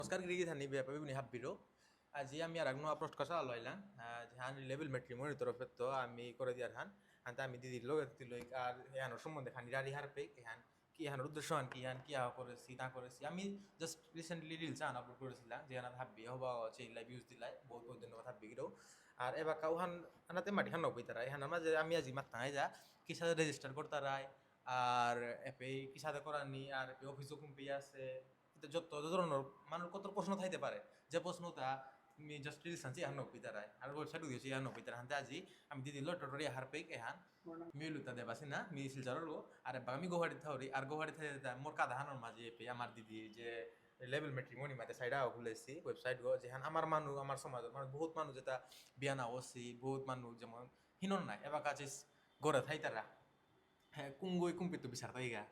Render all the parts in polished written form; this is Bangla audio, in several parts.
नमस्कार गिरी थानी बेपा बिबुनि हाब्बिरो আজি আমি আর একনো আপলোড করা লইলাম হান লেভেল ম্যাট্রিমোনি তরফে তো আমি করে দিয়ার হান হানতে আমি দিদি লোক লই আর এহানোর সম্বন্ধে খানি রারি হার পে এহান কি এহানোর উদ্দেশ্য হান কি হান কি করেছি না করেছি আমি জাস্ট রিসেন্টলি রিলস আপলোড করেছিলাম যে হান হাব্বি হবা সেই লাইভ ভিউজ দিলাই বহুত বহুত ধন্যবাদ হাব্বি গিরো আর এবার কাউ হান হানাতে মাটি হান নবই তারা এহান মাঝে আমি আজি মাত্রা যা কি সাথে রেজিস্টার করতে রায় আর এপে কি সাথে করানি আর এপে অফিসও কুম্পি আছে যত ধরনের মানুষ কত প্রশ্ন থাকতে পারে যে প্রশ্নটা मी जस्ट रील्स सांची यहाँ नोकरी तराय और वेबसाइट उद्देश्य यहाँ नोकरी तरह हंते आजी हम दीदी लो टोटोरी हर पे के हान मी लुता दे बासी ना मी सिलचारो लो अरे बामी गोहाड़ी था और गोहाड़ी था मोर का धान और माजी पे हमार दीदी जे लेवल मैट्रिमोनी माते साइड आओ खुले सी वेबसाइट गो जे हान हमार मानु हमार समाज मान बहुत मानु जेता बियाना ओसी बहुत मानु जेमन हिनोन ना एबा काचिस गोरा थाई तरा है कुंगोई कुंपितु बिसार ताइगा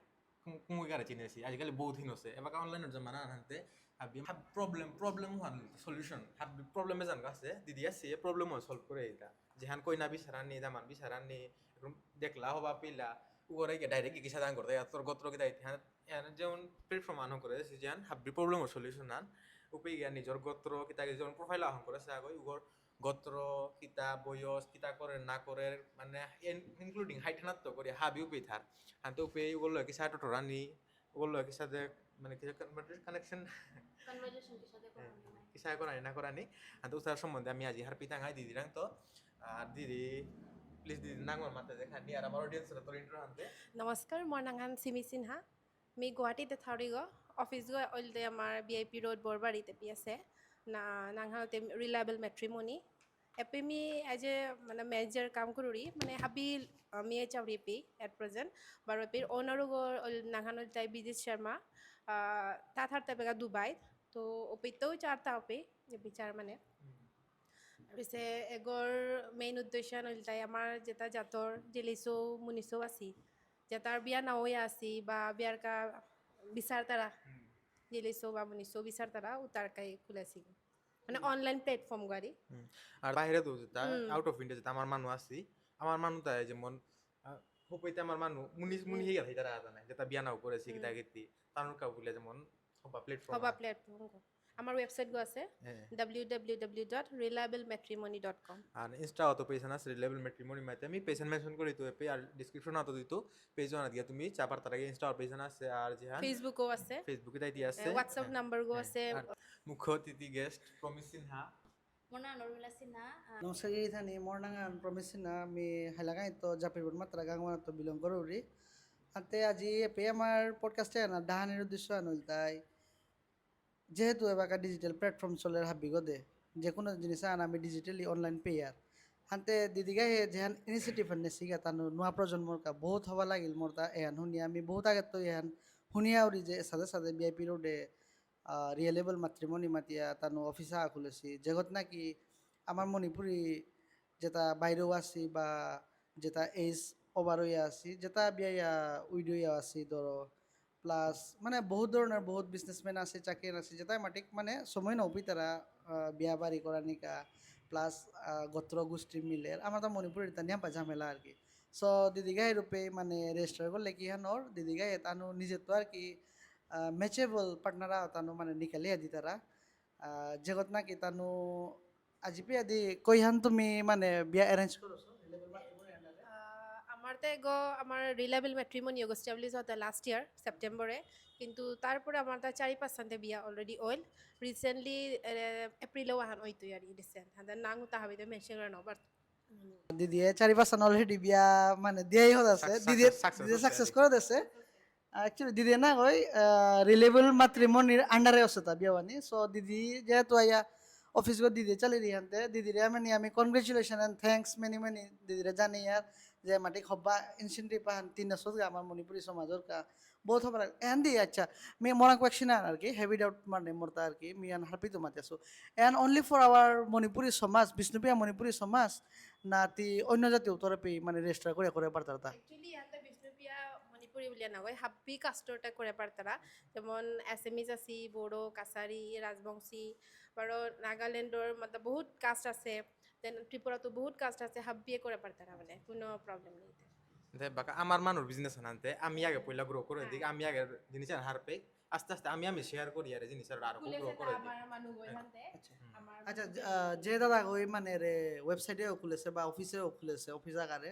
कुंगोई गारे चिने सी आजकल बहुत हिनोसे एबा का ऑनलाइन जमाना हंते हाबि हाब प्रॉब्लम हान सॉल्यूशन हाब प्रॉब्लम में जान गासे दीदी ऐसे प्रॉब्लम हो सॉल्व करे इता जेहान कोई ना बिसारानी दामान बिसारानी देखला होबा पिला उगोरे के डायरेक्ट की किसा दान करते या तोर गोत्र के दाई ध्यान यान जेवन प्लेटफॉर्म आनो करे से जान हाबि प्रॉब्लम सॉल्यूशन आन उपे गया निजर गोत्र किता के जेवन प्रोफाइल आहन करे से आगो उगोर গোত্র কিতা বয়স কিতা করে না করে মানে ইনক্লুডিং হাইট হানাত তো করে হাবি উপে থার হাতে উপে ওগুলো কি সাথে টোরানি ওগুলো কি সাথে মানে কি কানেকশন কি সাথে করানি না করানি হাতে উসার সম্বন্ধে আমি আজি হার পিতা গাই দিদি রাং তো আর দিদি প্লিজ দিদি নাঙ্গর মাতে দেখানি আর আমার অডিয়েন্সরা তোর ইন্ট্রো হানতে নমস্কাৰ মই নাঙান চিমি সিনহা আমি গুৱাহাটীতে থাউৰি অফিস গৈ অলতে আমাৰ VIP ৰোড বৰবাৰীতে পি আছে না নাঙাতে ৰিলায়েবল মেট্ৰিমনি এপি মি এজ এ মানে মেনেজাৰ কাম কৰোঁ মানে হাবি আমি চাউৰি পি এট প্ৰেজেণ্ট বাৰু এপিৰ অনাৰো নাঙানো তাই বিজিত শৰ্মা তাত হাৰ তাইপেগা ডুবাই তো অপিতেও চাৰটা অপি বিচাৰ মানে পিছে এগৰ মেইন উদ্দেশ্য নলতাই আমাৰ যেটা জাতৰ জেলিছো মুনিছো আছি যেটাৰ বিয়া নাওয়া আছি বা বিয়াৰ কা বিচাৰ তাৰা জেলিছো বা মুনিছো বিচাৰ তাৰা উতাৰকাই খুলাছি মানে অনলাইন প্ল্যাটফর্ম গাড়ি আর বাইরে তো যেটা আউট অফ ইন্ডিয়া যেটা আমার মানু আছি আমার মানু তাই যেমন হপইতে আমার মানু মুনি মুনি হয়ে গেছে তারা জানে যেটা বিয়া নাও করেছি কিতা গেতি তানুর কা বলে যেমন হবা প্ল্যাটফর্ম আমার ওয়েবসাইট গো আছে www.reliablematrimony.com আর ইনস্টা অত পেছন আছে রিলেবল ম্যাট্রিমনি মাইতে আমি পেছন মেনশন করি তো এপে আর ডেসক্রিপশন অত দিতো পেজ না দিয়া তুমি চাপার তার আগে ইনস্টা আর পেছন আছে আর যেহান ফেসবুকও আছে ফেসবুকে তাই দিয়া আছে হোয়াটসঅ্যাপ নাম্বার গো আছে মুখ্য অতিথি guest promise Sinha Mona Normila Sinha, নমস্কাৰ গিৰিথানি মোৰ নাঙান প্ৰমিচিনা আমি হাইলাগাই তো জাপিৰপুর মাত্রা গাংমানা তো বিলং কৰোঁ আতে আজি এপে আমার পডকাস্টে না ডাহানের উদ্দেশ্য আনল তাই যেহেতু এবাকা ডিজিটাল প্ল্যাটফর্ম চলে হাবি গদে যে কোনো জিনিস আন আমি ডিজিটালি অনলাইন পেয়ার হাতে দিদিগাই যেহান ইনিচিয়েটিভ আনে সিগা তানো নোয়া প্রজন্মর কা বহুত হবা লাগিল মোর তা এহান শুনিয়া আমি বহুত আগে তো এহান শুনিয়া উড়ি যে সাথে সাথে VIP রোডে রিয়েলেবল মাতৃমণি মাতিয়া তানো অফিসা খুলেছি যেগত নাকি আমার মণিপুরি যেটা বাইরেও আছি বা যেটা এজ ওভার হইয়া আছি যেটা বিয়া উইডইয়া আছি ধরো প্লাস মানে বহুত ধরনের বহুত বিজনেসম্যান আছে চাকরিয়ান আছে যেটা মাটিক মানে সময় নবি তারা বিয়া বাড়ি করা নিকা প্লাস গোত্র গোষ্ঠী মিলে আমার তো মণিপুরের তা নিয়াপা ঝামেলা আর কি সো দিদিগাই রূপে মানে রেজিস্টার করলে কি হানোর দিদিগাই তানো নিজের তো আর কি ম্যাচেবল পার্টনারা তানো মানে নিকালিয়া দি তারা যেগত নাকি তানো আজি পিয়া দি কইহান তুমি মানে বিয়া অ্যারেঞ্জ করছো আমার তো গো আমার রিলায়েবল ম্যাট্রিমনি এস্টাবলিশ হতে লাস্ট ইয়ার সেপ্টেম্বরে কিন্তু তারপরে আমার তা 4-5 বিয়া অলরেডি অইল রিসেন্টলি এপ্রিলে ওয়াহান ওই তুই আর রিসেন্ট হাতে নাং তাহাবিতে মেনশন করে নবার দিদি 4-5 অলরেডি বিয়া মানে দিয়াই হল আছে দিদি দিদি সাকসেস করে দিছে অ্যাকচুয়ালি দিদি না ওই রিলেবল মাতৃমনির আন্ডারে আছে তা বিয়াবানি সো দিদি যেহেতু আয়া অফিস গো দিদি চালি দিহান্তে দিদিরে আমি congratulation and thanks many many দিদিরে জানি আর যে মাটি হব্বা ইনসেন্টিভ পাহান 3 বছর আমার মণিপুরি সমাজের কা বহুত হবার এন্ড দি আচ্ছা মি মনা কোয়েশ্চন আর কি হেভি ডাউট মানে মোরতা আর কি মি আন হারপি তো মাতিয়াছো and only for our Manipuri সমাজ বিষ্ণুপ্রিয়া মণিপুরি সমাজ না তি অন্য জাতীয় তরফে মানে রেজিস্টার করে করে পারতা অ্যাকচুয়ালি ইয়াতে বিষ্ণুপ্রিয়া মণিপুরি উলিয়া নগয় হাব্বি কাস্টরটা করে পারতারা যেমন অ্যাসামিজ আছি বড়ো কাছারি রাজবংশী বড় নাগাল্যান্ডর মানে বহুত কাস্ট আছে দেন ত্রিপুরাতো বহুত কাস্ট আছে হাব্বিয়ে করে পারতারা মানে কোনো প্রবলেম নেই বাকা আমার মানুষ বিজনেস আনতে আমি আগে পয়লা গ্রো করে দিই আমি আগে জিনিস হার পে আস্তে আস্তে আমি শেয়ার করি আর জিনিস আর আরো খুলেছে গ্রো তা করে দিই আমার মানুহ গৈ হান্তে আচ্ছা আমার আচ্ছা মানুহ যে দাদা ওই মানে রে ওয়েবসাইটেও খুলেছে বা অফিসেও খুলেছে অফিস আকারে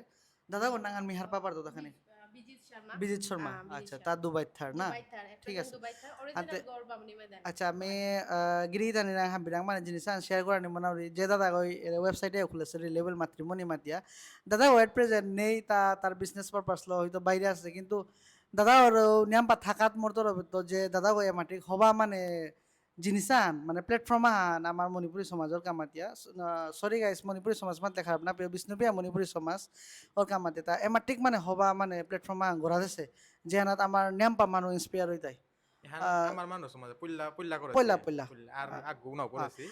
দাদা ওর নাঙ্গান মিহার পাপার তো দেখানে বিজিত শর্মা বিজিত শর্মা বিজিত আচ্ছা শর্মা তার দুবাই থার না দুবাই থার ঠিক present আছে দুবাই থার ante original গড় বামনি মেদান আচ্ছা আমি গিরি জানি না হাবিরাং মানে জিনিস শেয়ার করা নিব না যে দাদা ওই ওয়েবসাইটে খুলেছে রিলেবল মাতৃমণি মাতিয়া দাদা ওয়েট প্রেজেন্ট নেই তার বিজনেস পারপাস লো হয়তো বাইরে আছে কিন্তু দাদা ওর নিয়ম পা থাকাত মোর তরফ তো যে দাদা ওই মাটি হবা মানে জিনিসান মানে প্ল্যাটফর্ম আন আমার মণিপুরি সমাজের কামাতিয়া সরি গাইস মণিপুরি সমাজ মাতে খারাপ না প্রিয় বিষ্ণুপ্রিয়া মণিপুরি সমাজ ওর কামাতে তা এমাটিক মানে হবা মানে প্ল্যাটফর্ম আন গড়া দিছে যেহানাত আমার নিয়ম পা মানুষ ইন্সপায়ার হই তাই এখানে আমার মানুষ সমাজে পুল্লা পুল্লা করে পয়লা পয়লা আর আগুন নাও করেছি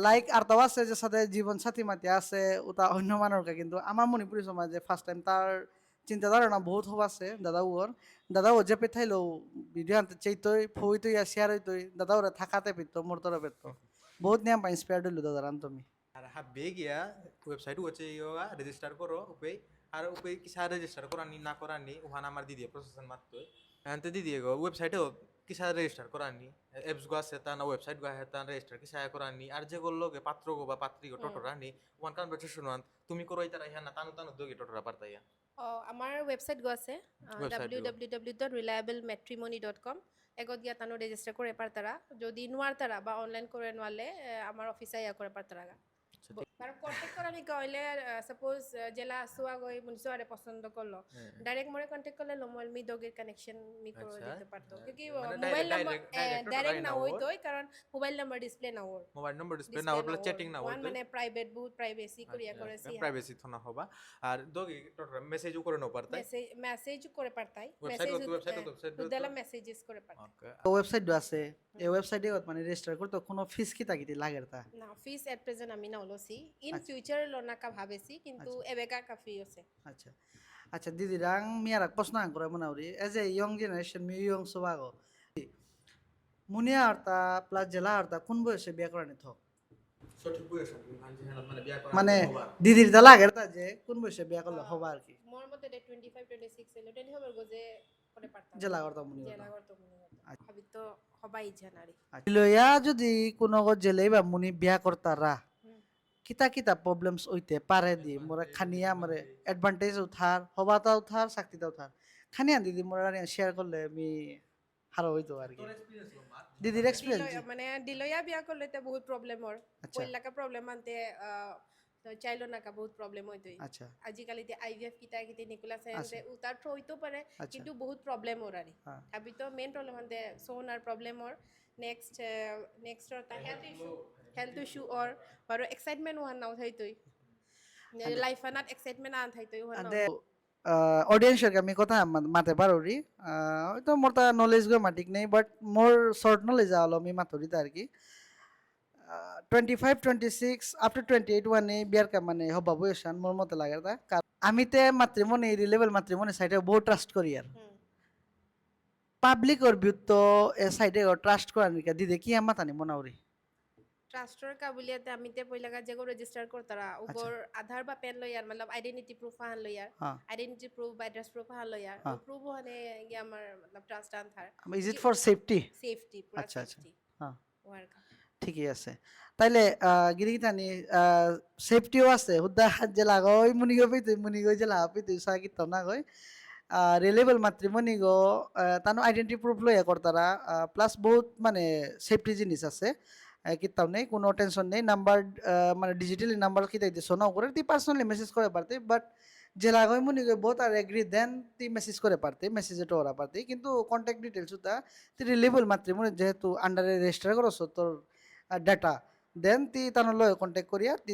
লাইক আর তাও আছে যে সাথে জীবন সাথী মাতি আছে ওটা অন্য মানুষকে কিন্তু আমার মণিপুরি সমাজে ফার্স্ট টাইম তার চিন্তাধারণা বহুত হব আছে দাদা ও যে পেথাইলো ভিডিও আনতে চাইতই ফুই তুই আর শেয়ার হইতই দাদা ওরা থাকাতে পেতো মোর তরফ পেতো বহুত নিয়ম পা ইন্সপায়ার হইলো দাদার আন্তমি আর হাবে গিয়া ওয়েবসাইট হচ্ছে ইয়োগা রেজিস্টার করো উপে আর উপে কিসা রেজিস্টার করানি না করানি ওখানে আমার দিদি প্রসেসন মারতো এনতে দিদি গো ওয়েবসাইটেও কিসা রেজিস্টার করানি অ্যাপস গো আছে তা না ওয়েবসাইট গো আছে তা রেজিস্টার কিসা করানি আর যে গল্লো গে পাত্র গো বা পাত্রী গো টোটরানি ওয়ান কনভারসেশন ওয়ান তুমি করো ইতারা ইহা না তানু তানু দোগে টোটরা পারতাইয়া আমার ওয়েবসাইট গো আছে Website গো। www.reliablematrimony.com এগত গিয়া তানো রেজিস্টার করে পারতারা যদি নোয়ার তারা বা অনলাইন করে নোয়ালে আমার অফিসে ইয়া করে পারতারা কারণ কন্ট্যাক্ট করা নিকা হইলে সাপোজ জেলা আসুয়া গই মুনিসো আরে পছন্দ করলো ডাইরেক্ট মোরে কন্ট্যাক্ট করলে লোমল মি দগের কানেকশন মি করে আচ্ছা। দিতে পারতো কি মানে মোবাইল নাম্বার direct ডাইরেক্ট টোটরাই না না হইতোই কারণ মোবাইল নাম্বার ডিসপ্লে না ওর মোবাইল নম্বর ডিসপ্লে না ওর চ্যাটিং না ওয়ান হতো মানে প্রাইভেট বহুত প্রাইভেসি করিয়া করেছি প্রাইভেসি থনা হবা আর দোগে টোটরা মেসেজ করে নো পারতাই মেসেজ করে পারতাই ওয়েবসাইট উদ্দালা মেসেজেস করে পারতাই ওকে ওয়েবসাইট আছে এই ওয়েবসাইটে মানে রেজিস্টার করতে কোনো ফিস কি তাকিতে লাগে তা না ফিস এট প্রেজেন্ট আমি না হলোছি ইন ফিউচার লোনা কা ভাবেছি কিন্তু এবেকা কা ফি আছে আচ্ছা আচ্ছা দিদি রাং মিয়ারা প্রশ্ন করে মনে হরি এজ এ ইয়ং জেনারেশন মি ইয়ং সবাগো মুনিয়া আরতা প্লাস জেলা আরতা কোন বয়সে বিয়ে করে নিত সঠিক বয়স মানে বিয়া করা মানে হবা। দিদির দা লাগে তা যে কোন বয়সে বিয়ে করলে হবা আর কি মোর মতে 25 26 এলো 20 হবে গজে করে পারতাম জেলা করতা মুনি জেলা করতে মনে হতো ভাবি তো হবাই জানারি লইয়া যদি কোনো জেলেই বা মুনি বিয়া করতারা কিতা কিতা প্রবলেমস হইতে পারে দি মোরা খানিয়া মরে অ্যাডভান্টেজ উঠার হবাতা উঠার চাকরিটা উঠার খানিয়া দিদি মোরা শেয়ার করলে আমি হারো হইতো আর কি দিদির এক্সপিরিয়েন্স মানে দিলয়া বিয়া করলে তো বহুত প্রবলেম ওর আচ্ছা। পয়লাকা প্রবলেম আনতে চাইলো না কা বহুত প্রবলেম হইতোই আচ্ছা আজিকালি তে আইভিএফ কিতা কিতে নিকুলাস আছে। এন্ড উতার থ্রো হইতো পারে আচ্ছা। কিন্তু বহুত প্রবলেম ওর আরি হ্যাঁ। আবি তো মেইন প্রবলেম আনতে সোনার প্রবলেম ওর নেক্সট ওর তা হেলথ ইস্যু ওর বারো এক্সাইটমেন্ট ওহান নাও থাইতোই লাইফ আনাত এক্সাইটমেন্ট আন থাইতোই ওহান আদে অডিয়েন্সের আমি কথা মাতে পারি হয়তো মোর তা নলেজ গো মাটিক নেই বাট মোর শর্ট নলেজ আলো আমি মাতরিতা আর কি 25 26 আফটার 28 ওয়ানে বিয়ার কা মানে হবা বয়সান মোর মতে লাগে তা আমি তে মাতৃমণি রিলেবল মাতৃমণি সাইডে বহু ট্রাস্ট করি আর পাবলিক ওর বিউত তো এ সাইডে ট্রাস্ট করার নিকা দিদি কি আমা তানি মনাউরি ট্রাস্টর কাবুলিয়াতে আমি তে পয়লাকা যেগো রেজিস্টার করতারা উপর আধার বা পেন লইয়ার मतलब আইডেন্টিটি প্রুফ হান লইয়ার হ্যাঁ আইডেন্টিটি প্রুফ বা এড্রেস প্রুফ হান লইয়ার হ্যাঁ। প্রুফ হনে গিয়ে আমার मतलब ট্রাস্ট আন থার is it for safety safety পুরা আচ্ছা, আচ্ছা। সেফটি হ্যাঁ। ওয়ারকা ঠিকই আছে তাইলে গিরিগিতানি সেফটিও আছে হুদা যে লাগই মুনি গই তুই মুনি গই যে লাপি তুই সাকি তো না গই রিলেবল মাতৃমণি গো তানো আইডেন্টি প্রুফ লইয়া করতারা প্লাস বহুত মানে সেফটি জিনিস আছে কিতাও নেই কোনো টেনশন নেই নাম্বার মানে ডিজিটালি নাম্বার কিতাই দিছো না করে তুই পার্সোনালি মেসেজ করে পারতে বাট যে লাগই মুনি গই বহুত আর এগ্রি দেন তুই মেসেজ করে পারতে মেসেজে তো ওরা পারতে কিন্তু কন্ট্যাক্ট ডিটেলস উতা তুই রিলেবল মাতৃমণি যেহেতু আন্ডারে রেজিস্টার করছ তোর ডাটা দেন তি তানোর লয় কন্ট্যাক্ট করিয়া তি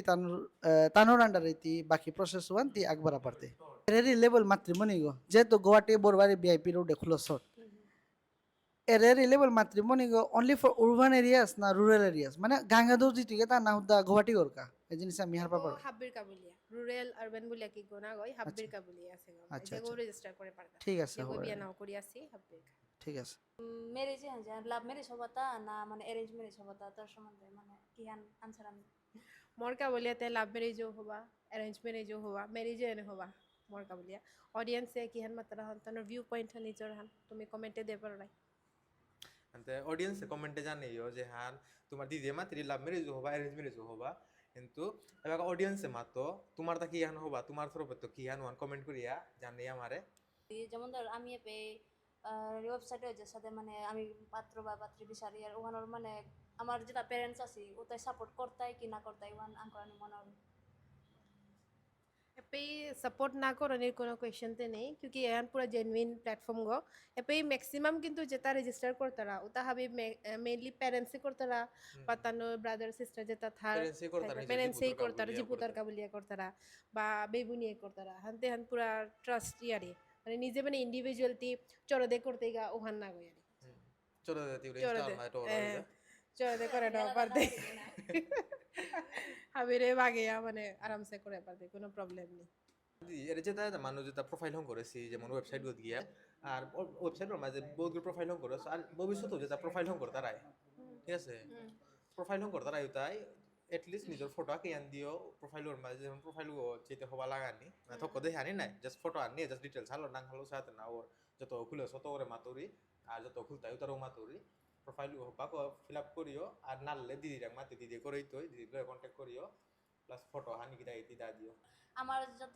তানোর আন্ডারে তি বাকি প্রসেস ওয়ান তি আগবাড়া পারতে এরেরি লেভেল মাতৃমণি গো যেহেতু গুয়াহাটি বরবারি ভিআইপি রোডে খুলছ এরেরি লেভেল মাতৃমণি গো অনলি ফর উরবান এরিয়াস না রুরাল এরিয়াস মানে গাঙ্গাদুর জিটিকে তা না হুদা গুয়াহাটি গরকা এই জিনিস আমি হার পাবার হাব্বির কাবুলিয়া রুরাল আরবান বলিয়া কি গোনা গই হাব্বির কাবুলিয়া আছে গো আচ্ছা, যেগো আচ্ছা। রেজিস্টার করে পারতা ঠিক আছে যেগো হবে। বিয়া নাও করি আসি হাব্বির ঠিক আছে ম্যারেজ লাভ ম্যারেজ হবাতা না মানে অ্যারেঞ্জ ম্যারেজ হবাতা তার সম্বন্ধে মানে কি আনসার আমি মোর কাবুলিয়াতে লাভ ম্যারেজও হবা অ্যারেঞ্জ ম্যারেজও হবা ম্যারেজও এনে হবা মোর কাবুলিয়া অডিয়েন্সে কি হান মাত্রা হান তানোর ভিউ পয়েন্ট হান নিজর হান তুমি কমেন্টে দে পারো নাই আন্তে অডিয়েন্সে কমেন্টে জানিও যে হ্যাঁ তোমার দিদি মাত্রি লাভ ম্যারেজও হবা অ্যারেঞ্জ ম্যারেজও হবা কিন্তু এবার অডিয়েন্সে মাতো তোমার তা কি হান হবা তোমার তরফে তো কি হান ওয়ান কমেন্ট করিয়া জানি আমারে যেমন ধর আমি এপে ওয়েবসাইটে যে সাথে মানে আমি পাত্র বা পাত্রী বিচারি আর ওখানোর মানে আমার যেটা প্যারেন্টস আছে ওটাই সাপোর্ট করতাই কি না করতাই ওখান আঙ্করানি মনে হবে पे सपोर्ट ना करने কোনো কোয়েশ্চেনতে নেই क्योंकि यहाँ पूरा जेन्युइन प्लेटफॉर्म गो पे मैक्सिमम किंतु जेता रजिस्टर करतारा उता हाबी मेनली पेरेंट्स से करतारा पातानो ब्रादर सिस्टर जेता था पेरेंट्स से करतारा जिपुतार का बोलिया करतारा बा बेबुनिए करतारा हनते हन पूरा ट्रस्ट यारी মানে নিজে মানে ইন্ডিভিজুয়ালিটি চরদে করতে গা ওহান না গো यारी চরদে তিউরে চরদে ইনস্টল হয় তো চরদে করে দাও পারতে হাবিরে বাগেয়া মানে আরামসে করে পারতে কোনো প্রবলেম নেই এর যেটা মানুষ যেটা প্রোফাইল হং করেছি যেমন ওয়েবসাইট গত গিয়া আর ওয়েবসাইটের মাঝে বহুত প্রোফাইল হং করে আর ভবিষ্যতেও যেটা প্রোফাইল হং করে তারাই ঠিক আছে প্রোফাইল হং করে তারাই তাই এটলিস্ট নিজের ফটো আঁকি আন দিও প্রোফাইলের মাঝে যেমন প্রোফাইল যেতে হবা লাগানি না থক দেখে আনি নাই জাস্ট ফটো আনি জাস্ট ডিটেলস হালো নাং হালো সাথে না ওর যত খুলে সত করে মাতুরি আর যত খুলতাই তারও মাতুরি প্রোফাইল হবা ফিল আপ করিও আর নাললে দিদিরা মাতি দিদি করেই তো দিদির কন্ট্যাক্ট করিও প্লাস ফটো হানি কিটা এটি দা দিও আমার যত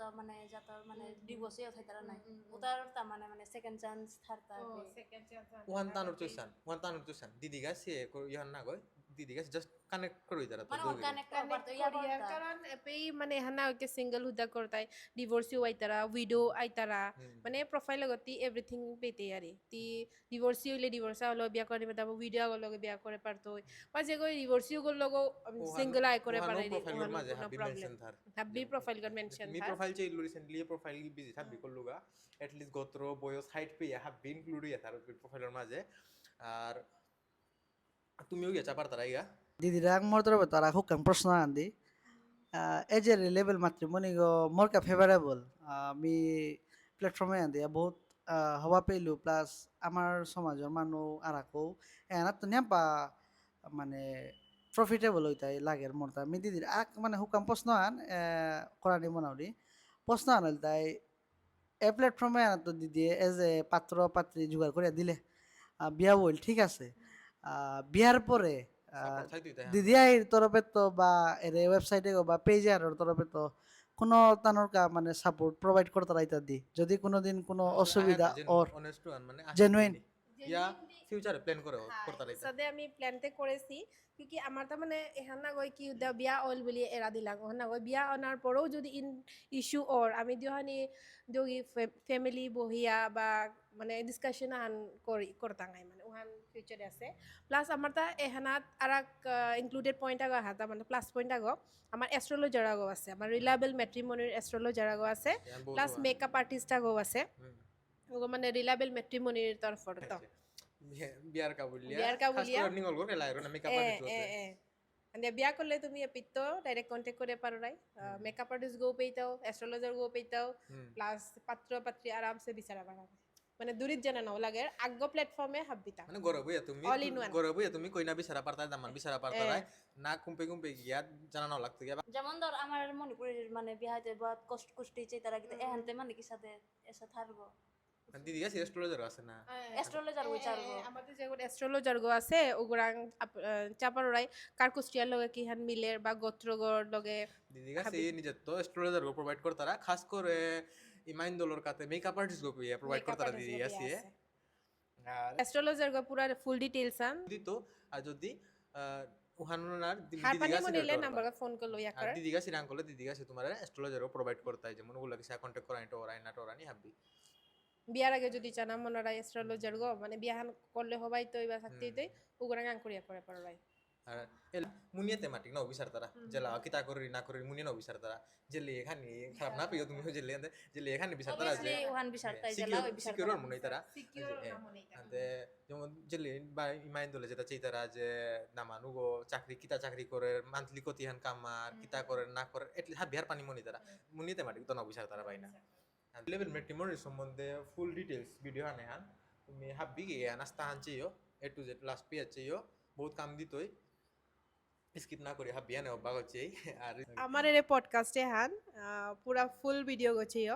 মানে ডিভোর্সে হতে তারা নাই ওটার তা মানে সেকেন্ড চান্স থার্ড ওয়ান তানুর চুসান দিদি গাছে ইয়ান না গয় দিদি গাছে জাস্ট কানেক্ট করি তারা তো মানে কানেক্ট করতে কারণ এপেই মানে হানা ওকে সিঙ্গেল হুদা করতাই ডিভোর্সিও আইতারা উইডো আইতারা মানে প্রোফাইল গতি এভরিথিং পেতে আরে তি ডিভোর্সি হইলে ডিভোর্সা হলো বিয়া করে মেতাব উইডো হলো বিয়া করে পারতো বা যে গই ডিভোর্সিও গল লগো সিঙ্গেল আই করে পারে প্রোফাইলের মাঝে হাবি মেনশন থার হাবি প্রোফাইল কর মেনশন মি প্রোফাইল চাইলো রিসেন্টলি প্রোফাইল বিজি থাকবি করলুগা এট লিস্ট গোত্র বয়স হাইট পেয়ে হাবি ইনক্লুড ইয়া তার প্রোফাইলের মাঝে আর তুমিও গেছা পারতারা ইয়া দিদিরা মোর তরফে তারা হুকাম প্রশ্ন আনদি এজ এ লেভেল মাতৃমণি গো মোর কা ফেভারেবল আমি প্ল্যাটফর্মে আনদি বহুত হওয়া পেলু প্লাস আমার সমাজের মানুষ আরাকো এনা তো নেপা মানে প্রফিটেবল হইতাই লাগের মোরতা আমি দিদির আক মানে হুকাম প্রশ্ন আন করানি মনাউরি প্রশ্ন আনল তাই এ প্ল্যাটফর্মে আনা তো দিদি এজ এ পাত্র পাত্রী জোগাড় করে দিলে বিয়া বল ঠিক আছে বিয়ার পরে দিদি আইর তরফে তো বা এর ওয়েবসাইটে বা পেজে আর তরফে তো কোনো তানরকা মানে সাপোর্ট প্রোভাইড করতে রাইতা দি যদি কোনোদিন কোনো অসুবিধা ওর অনেস্ট মানে জেনুইন ইয়া ফিউচারে প্ল্যান করে করতে রাইতা সদে আমি প্ল্যানতে করেছি क्योंकि আমার তো মানে এহানা গই কি উদা বিয়া অল বলি এরা দিলাম ওহানা গই বিয়া অনার পরেও যদি ইস্যু অর আমি দিহানি দগি ফ্যামিলি বহিয়া বা মানে ডিসকাশন আন করতাঙ্গাই মানে ওহান ফিউচারে আছে প্লাস আমার তা এহানাত আরাক ইনক্লুডেড পয়েন্ট আগো হাতা মানে প্লাস পয়েন্ট আগো আমার অ্যাস্ট্রোলজার আগো আছে আমার রিলায়েবল ম্যাট্রিমনির অ্যাস্ট্রোলজার আগো আছে প্লাস মেকআপ আর্টিস্ট আগো আছে ওগো মানে রিলায়েবল ম্যাট্রিমনির তরফর তো বিয়ার কাবুলিয়া নিঙ্গল করে লাইরো না মেকআপ আর্টিস্ট মানে বিয়া করলে তুমি পিত্তো ডাইরেক্ট কন্টাক্ট করে পারো রাই মেকআপ আর্টিস্ট গো পেইতাও অ্যাস্ট্রোলজার গো পেইতাও প্লাস পাত্র পাত্রী আরামসে বিচারা পারা মানে দূরিত জানা নাও লাগে আগ্য প্ল্যাটফর্মে হাববিতা মানে গরবইয়া তুমি কইনা বিচারা পারতা দামান বিচারা পারতা রাই না কুম্পে কুম্পে গিয়া জানা নাও লাগতে গিয়া যেমন ধর আমার মণিপুরের মানে বিহাতে বহুত কষ্ট কষ্ট চাই তারা কিন্তু এহানতে মানে কি সাথে এসে থাকবো দিদি গাছে অ্যাস্ট্রোলজার আছে না অ্যাস্ট্রোলজার বিচারবো আমাদের যে অ্যাস্ট্রোলজার গো আছে ওগুরাং চাপাররাই কারকুস্টিয়ার লগে কি হান মিলের বা গোত্রগর লগে দিদি গাছে নিজে তো অ্যাস্ট্রোলজার গো প্রোভাইড করতারা খাস করে ইমাইন দলর কাতে মেকআপ আর্টিস্ট গো প্রোভাইড করতারা দিদি গাছে আর অ্যাস্ট্রোলজার গো পুরা ফুল ডিটেইলস আন দিত আর যদি উহানার দিদি গাছে মনিলে নাম্বার ফোন করলো ইয়া করে দিদি গাছে রাং করলে দিদি গাছে তোমার অ্যাস্ট্রোলজার গো প্রোভাইড করতাই যেমন ওগুলা কিছু কন্টাক্ট করাই তো ওরাই না টোরানি হাবি বিয়ার আগে যদি চানা মনরা অ্যাস্ট্রোলজার গো মানে বিয়াহান করলে হবাই তো এবার থাকতেই তো ওগুরাং আং করিয়া করে পারবাই আর এল মুনিয়া তেমাটিক না অবিচার তারা জেলা কিতা করি না করি মুনিয়া না অবিচার তারা জেলে এখানে খারাপ না পেও তুমি জেলে এখানে বিচার তারা যে ওহান বিচার তাই জেলা ওই বিচার সিকিউর মনে তারা আতে যেমন জেলে বা ইমাইন দলে যেটা চাই তারা যে নামানু গো চাকরি কিতা চাকরি করে মান্থলি কতিহান কামার কিতা করে না করে এটলি হা বিহার পানি মনি তারা মুনিয়া তেমাটিক তো না অবিচার তারা পাই না লেভেল ম্যাট্রিমনির সম্বন্ধে ফুল ডিটেলস ভিডিও আনে হান তুমি হাবি গিয়ে নাস্তা হান চাইও এ টু জেড লাস্ট পেজ চাইও বহুত কাম দিতই স্কিপ না করি হাবি আনে অবাক হচ্ছে আর আমার এর পডকাস্টে হান পুরা ফুল ভিডিও গছিও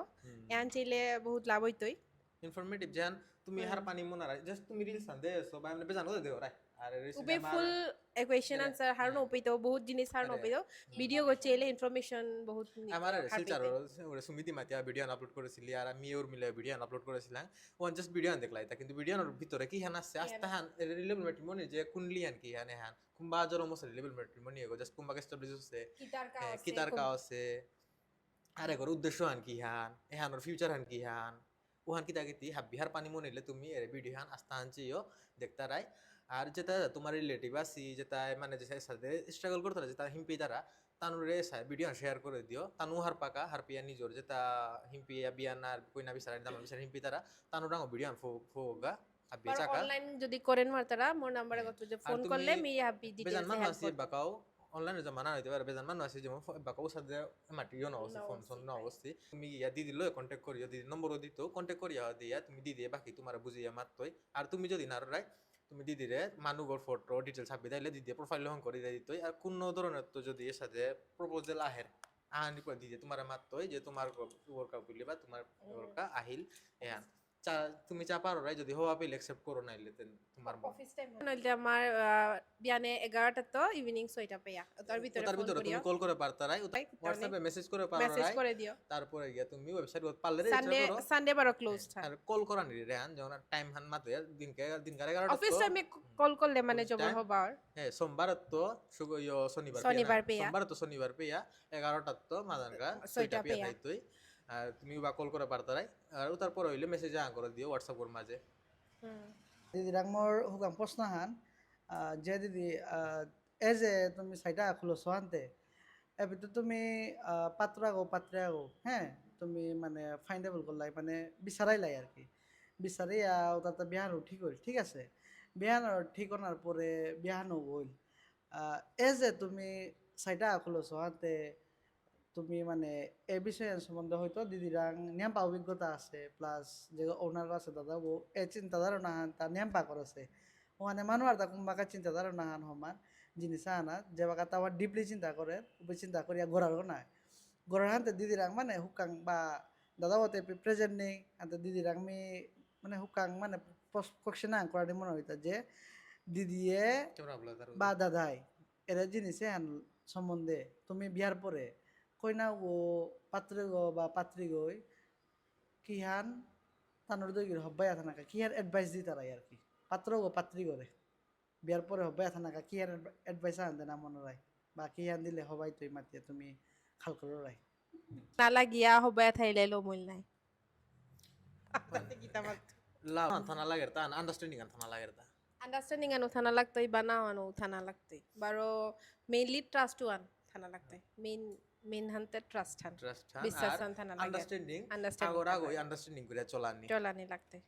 এন চাইলে বহুত লাভ হইতই ইনফরমেটিভ যেন তুমি হার পানি মনে রাখ জাস্ট তুমি রিলস আন দে সো বা বেজান হতে দেও রাই আর ube full equation answer harno upito bahut jinis harno upito video go chele information bahut আমার শিলচার ওরে সুমিতি মাতিয়া ভিডিও আপলোড করেছিলি আর আমি ওর মিলে ভিডিও আপলোড করেছিলাম ওয়ান জাস্ট ভিডিও দেখলাই তা কিন্তু ভিডিওর ভিতরে কি হান আছে আস্তে হান রিলেবল ম্যাট্রিমনি যে কুনলি হান কি হান হান কুম্বা জর মস রিলেবল ম্যাট্রিমনি এগো জাস্ট কুম্বা এস্টাবলিশ হচ্ছে কিতার কা আছে আরে গর উদ্দেশ্য হান কি হান এহানোর ফিউচার হান কি হান ওহান কিতা কিতি হাবি হার পানি মনিলে তুমি এর ভিডিও হান আস্তে হানচিও দেখতা রাই আর যেটা তোমার রিলেটিভ আছে যেটা মানে যে সাথে স্ট্রাগল করতে যেটা হিম্পি দ্বারা তানুরে ভিডিও শেয়ার করে দিও তানু হার পাকা হার পিয়া নিজর যেটা হিম্পি বিয়ান আর কইনা বিচার দাম বিচার হিম্পি দ্বারা তানু রাঙ ভিডিও ফোগা হাবি চাকা অনলাইন যদি করেন মারতারা মোর নাম্বারে কত যে ফোন করলে মি হাবি বেজান ডিটেইলস মান হেল্প আছে বাকাও অনলাইনে জমানা হইতে পারে বেজান মান আছে যেমন বাকাও সাথে মাটিও না আছে ফোন ফোন না অবস্থি তুমি ইয়া দিদি লয় কন্টাক্ট করিও দিদি নম্বরও দিতো কন্টাক্ট করিয়া দিয়া তুমি দিদি বাকি তোমার বুঝিয়া মাত্তই আর তুমি যদি না রাই তুমি দিদিরে মানুগর ফটো ডিটেলস হাবি দিলে দিদি প্রোফাইল লং করে দিতই আর কোন ধরনের তো যদি এর সাথে প্রপোজাল আহের আহানি করে দিদি তোমার মাত্তই যে তোমার ওয়ার্কআউট করলে বা তোমার ওয়ার্কআউট আহিল এহান তুমি চা পারো রাই যদি হওয়া পেলে অ্যাকসেপ্ট করো নাইলে তোমার অফিস টাইম নইলে আমার বিয়ানে 11টা তো ইভিনিং 6টা পেয়া তার ভিতরে তার ভিতরে তুমি কল করে পারতা রাই হোয়াটসঅ্যাপে মেসেজ করে পারো মেসেজ রাই করে দিও তারপরে গিয়া তুমি ওয়েবসাইট পারলে সানডে রেজিস্টার করো সানডে বারো ক্লোজ থাকে আর কল করা নি রেহান যখন টাইম হান মাতে দিনকে 11টা অফিস টাইমে কল করলে মানে জবর হবার হ্যাঁ সোমবার তো শনিবার শনিবার পেয়া। সোমবার তো শনিবার পেয়া 11টা তো মাদানগা 6টা পেয়া তাইতই আর তুমি বা কল করে পারতা রাই আর তারপর হইলে মেসেজ আন করে দিও হোয়াটসঅ্যাপ এর মাঝে দিদি রাংমর হুকাম প্রশ্ন হান যে দিদি এজ এ তুমি সাইটা খুলো সোহানতে এবার তো তুমি পাত্রে আগো হ্যাঁ তুমি মানে ফাইন্ডেবল করলাই মানে বিচারাইলাই আর কি বিচারাইয়া তাতে বিহানও ঠিক হইল ঠিক আছে বিহানোর ঠিক হওয়ার পরে বিহানও হইল এজ এ তুমি সাইটা খুলো সোহানতে তুমি মানে এই বিষয়ে সম্বন্ধে হয়তো দিদিরাং নিয়াম্পা অভিজ্ঞতা আছে প্লাস যে ওনার আছে দাদা ও এ চিন্তাধারণা হান তার নিয়াম্পা করেছে ওখানে মানুষ আর তা কোনবাকা চিন্তাধারণা হান সমান জিনিস আনা যে বাকা তাওয়ার ডিপলি চিন্তা করে চিন্তা করিয়া ঘোরারও না ঘোরার হানতে দিদিরাং মানে হুকাং বা দাদা হতে প্রেজেন্ট নেই হাতে দিদিরাং মি মানে হুকাং মানে কোশ্চেন করার মনে হইতা যে দিদিয়ে বা দাদাই এরা জিনিসে হান সম্বন্ধে তুমি বিয়ার পরে কইনা গো পাত্রে গো বা পাত্রী গই কিহান তানোর দইগির হব্বাই আথানাকা কিহার অ্যাডভাইস দি তারাই আর কি পাত্র গো পাত্রী করে বিয়ার পরে হব্বাই আথানাকা কিহার অ্যাডভাইস আনতে না মনে রায় বা কিহান দিলে হবাই তুই মাতিয়ে তুমি খাল করো রায় না লাগিয়া হবায় থাইলে লমুল নাই লাভ থানা লাগে তা আন্ডারস্ট্যান্ডিং থানা লাগে তা আন্ডারস্ট্যান্ডিং আনো থানা লাগতই বা না আনো থানা লাগতই বারো মেইনলি ট্রাস্ট ওয়ান থানা লাগতই মেইন হানতে ট্রাস্ট হান বিশ্বাস হান থানা লাগে আন্ডারস্ট্যান্ডিং Understanding আগর আগো আন্ডারস্ট্যান্ডিং করে চলানি চলানি লাগতই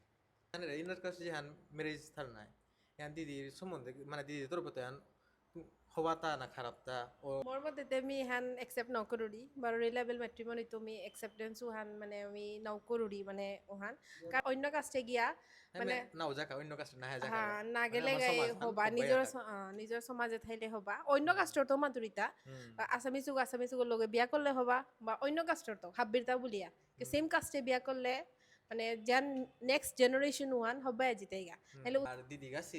মানে ইনার কাছে যে হান ম্যারেজ থার নাই হান দিদির সম্বন্ধে মানে দিদি তোর প্রতি হান হওয়াতা না খারাপতা ও মোর মতে তুমি হান একসেপ্ট নকরুরি বারো রিলেবল ম্যাট্রিমনি তুমি একসেপ্টেন্স হান মানে আমি নকরুরি মানে ওহান কারণ অন্য কাছে গিয়া মানে নাও জাকা অন্য কাছে না জাকা হ্যাঁ না গেলে হবা নিজের সমাজে থাইলে হবা অন্য কাস্টর তো মাতুরিতা আসামিসুক লগে বিয়া করলে হবা বা অন্য কাস্টর তো হাব্বিরতা বলিয়া সেম কাস্টে বিয়া করলে মানে যেন নেক্সট জেনারেশন ওয়ান হবে জিতেগা হ্যালো আর দিদি গাছি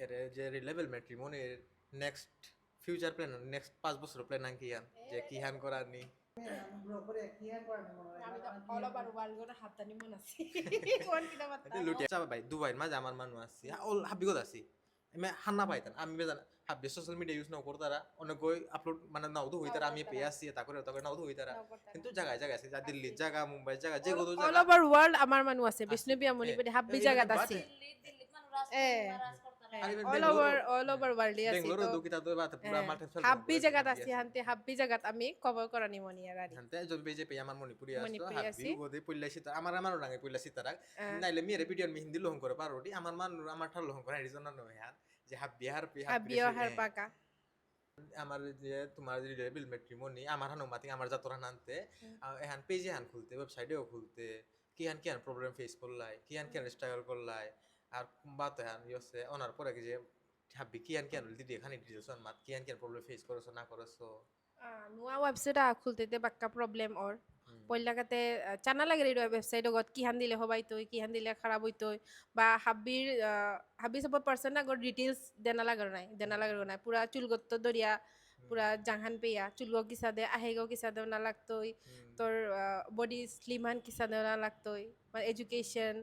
এর যে reliable matrimony next future plan next 5 বছর প্ল্যান কি হান যে কি হান করার নি আমি তো অল ওভার ওয়ার্ল্ড গোটা হাততানি মন আছে কোন কিটা বাতা লুটি চাবা ভাই দুবাইর মাঝে আমার মানুষ আছে অল হাবিগত আছি আমি হান্না পাইতাম আমি বেজান হাবি সোশ্যাল মিডিয়া ইউজ নাও করতারা অনেক গই আপলোড মানে নাও তো হইতারা আমি পে আসি তারপরে নাও তো হইতারা কিন্তু জায়গায় আছে যা দিল্লি জায়গা মুম্বাই জায়গা যে কত অল ওভার ওয়ার্ল্ড আমার মানুষ আছে বিষ্ণুপিয়া মণিপুরি হাব্বি জায়গাত আছে অল ওভার ওয়ার্ল্ড আছে বেঙ্গলোর দুকিতা তো বাত পুরা মাল্টি হাব্বি জায়গাত আছে হানতে হাব্বি জায়গাত আমি কভার করা নি মনি আর হানতে যদি বেজে পে আমার মণিপুরি আসতো মণিপুরি হাবি গদে পইলাছি আমার রাঙে পইলাছি তারা নাইলে মেরে ভিডিও মি হিন্দি লোহং করে পারোটি আমার আমার ঠার লোহং করে রিজন না হ্যাঁ যে হাব্বি হার পাকা আমার যে তোমার রিলেবল ম্যাট্রিমনি আমার হানো মাতি আমার জাতরা নানতে এহান পেজে হান খুলতে ওয়েবসাইটেও খুলতে কি হান প্রবলেম ফেস করলাই কি হান স্ট্রাগল করলাই আর বাত হান ইয়সে ওনার পরে যে হাব্বি কি হান দিদি এখানে ডিটেইলস মাত কি হান প্রবলেম ফেস করছো না করছো নুয়া ওয়েবসাইট খুলতে বাক্কা প্রবলেম ওর পইলাকাতে চানা লাগে রে ওয়েবসাইট গত কিহান দিলে হবাই তই কিহান দিলে খারাপ হইতই বা হাবির সব পার্সন আগর ডিটেইলস দেনা লাগার নাই পুরা চুলগত দরিয়া পুরা জাংহান পেয়া চুলগো কিসা দে আহেগো কিসা দে না লাগতই তোর বডি স্লিমান কিসা দে না লাগতই মানে এডুকেশন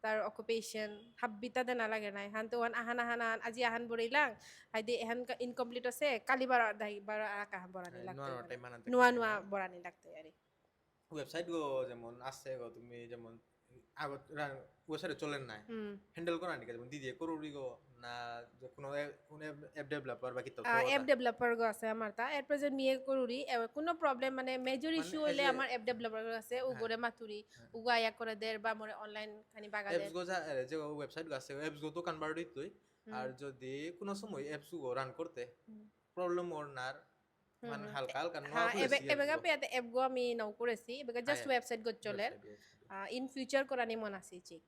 তার অকুপেশন হাব্বিতা দে না লাগে নাই হান তো আহান আজি আহান বড়িলাং হাইদি এহান ইনকমপ্লিট আছে কালিবার দাইবার আকা বড়ানি লাগতই নোয়া বড়ানি লাগতই আরে ওয়েবসাইট গো যেমন আছে গো তুমি যেমন আগত ওয়েবসাইটে চলেন নাই হ্যান্ডেল করা নাকি যেমন দিদি করুরি গো না যে কোনো অ্যাপ ডেভেলপার বা কিতো অ্যাপ ডেভেলপার গো আছে আমার তা এর প্রেজেন্ট মিয়ে করুরি কোনো প্রবলেম মানে মেজর ইস্যু হলে আমার অ্যাপ ডেভেলপার আছে উগরে মাতুরি উগা আয়া করে দের বা মোরে অনলাইন খানি বাগা অ্যাপস গো যে ওয়েবসাইট গো আছে অ্যাপস গো তো কনভার্ট হইতই আর যদি কোনো সময় অ্যাপস গো রান করতে প্রবলেম ওর নার মানে হালকা হালকা নোয়া করেছি এবেগা পেয়াতে অ্যাপ গো আমি নাও করেছি এবেগা জাস্ট ওয়েবসাইট গো চলে ইন ফিউচার করানি মন আছে চিক